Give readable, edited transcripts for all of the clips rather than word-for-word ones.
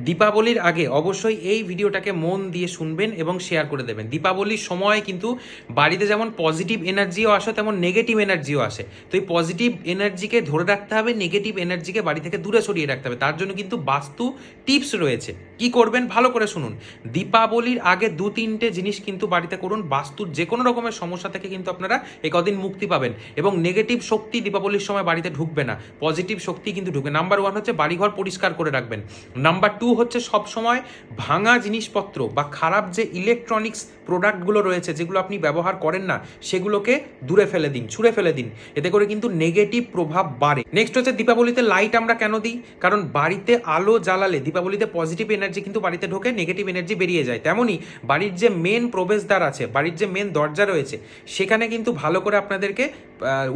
দীপাবলির আগে অবশ্যই এই ভিডিওটাকে মন দিয়ে শুনবেন এবং শেয়ার করে দেবেন। দীপাবলির সময় কিন্তু বাড়িতে যেমন পজিটিভ এনার্জিও আসে তেমন নেগেটিভ এনার্জিও আসে। তো এই পজিটিভ এনার্জিকে ধরে রাখতে হবে, নেগেটিভ এনার্জিকে বাড়ি থেকে দূরে সরিয়ে রাখতে হবে। তার জন্য কিন্তু বাস্তু টিপস রয়েছে। কি করবেন ভালো করে শুনুন। দীপাবলির আগে 2-3টে জিনিস কিন্তু বাড়িতে করুন। বাস্তুর যে কোনো রকমের সমস্যা থেকে কিন্তু আপনারা কদিন মুক্তি পাবেন এবং নেগেটিভ শক্তি দীপাবলির সময় বাড়িতে ঢুকবে না, পজিটিভ শক্তি কিন্তু ঢুকবে। নাম্বার 1 হচ্ছে বাড়িঘর পরিষ্কার করে রাখবেন। নাম্বার 2 হচ্ছে সবসময় ভাঙা জিনিসপত্র বা খারাপ যে ইলেকট্রনিক্স প্রোডাক্টগুলো রয়েছে যেগুলো আপনি ব্যবহার করেন না সেগুলোকে দূরে ফেলে দিন, ছুঁড়ে ফেলে দিন। এতে করে কিন্তু নেগেটিভ প্রভাব বাড়ে। নেক্সট হচ্ছে দীপাবলিতে লাইট আমরা কেন দিই? কারণ বাড়িতে আলো জ্বালালে দীপাবলিতে পজিটিভ এনার্জি কিন্তু বাড়িতে ঢোকে, নেগেটিভ এনার্জি বেরিয়ে যায়। তেমনই বাড়ির যে মেন প্রবেশদ্বার আছে, বাড়ির যে মেন দরজা রয়েছে, সেখানে কিন্তু ভালো করে আপনাদেরকে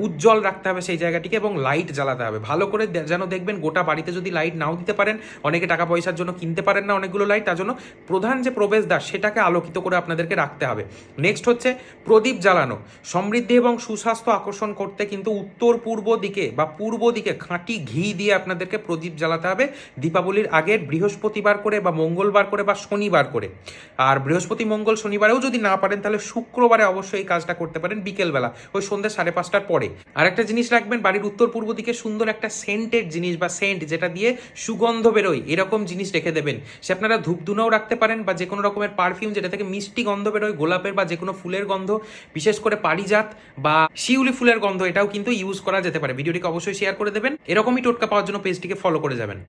উজ্জ্বল রাখতে হবে সেই জায়গাটিকে এবং লাইট জ্বালাতে হবে ভালো করে। যেন দেখবেন গোটা বাড়িতে যদি লাইট নাও দিতে পারেন, অনেকে টাকা পয়সার জন্য কিনতে পারেন না অনেকগুলো লাইট, তার জন্য প্রধান যে প্রবেশদ্বার সেটাকে আলোকিত করে আপনাদেরকে রাখতে হবে। নেক্সট হচ্ছে প্রদীপ জ্বালানো। সমৃদ্ধি এবং সুস্বাস্থ্য আকর্ষণ করতে কিন্তু উত্তর পূর্ব দিকে বা পূর্ব দিকে খাঁটি ঘি দিয়ে আপনাদেরকে প্রদীপ জ্বালাতে হবে দীপাবলির আগের বৃহস্পতিবার করে বা মঙ্গলবার করে বা শনিবার করে। আর বৃহস্পতি মঙ্গল শনিবারেও যদি না পারেন তাহলে শুক্রবারে অবশ্যই এই কাজটা করতে পারেন বিকেলবেলা, ওই সন্ধ্যে 5:30টার পরে। আর একটা জিনিস রাখবেন, বাড়ির উত্তর পূর্ব দিকে সুন্দর একটা সেন্টেড জিনিস বা সেন্ট যেটা দিয়ে সুগন্ধ বেরোয় এরকম জিনিস রেখে দেবেন। সে আপনারা ধূপধুনাও রাখতে পারেন বা যে কোনো রকমের পারফিউম যেটা থেকে মিষ্টি গন্ধ বেরোয়, গোলাপের বা যে কোনো ফুলের গন্ধ, বিশেষ করে পারিজাত বা শিউলি ফুলের গন্ধ, এটাও কিন্তু ইউজ করা যেতে পারে। ভিডিওটিকে অবশ্যই শেয়ার করে দেবেন। এরকমই টোটকা পাওয়ার জন্য পেজটিকে ফলো করে যাবেন।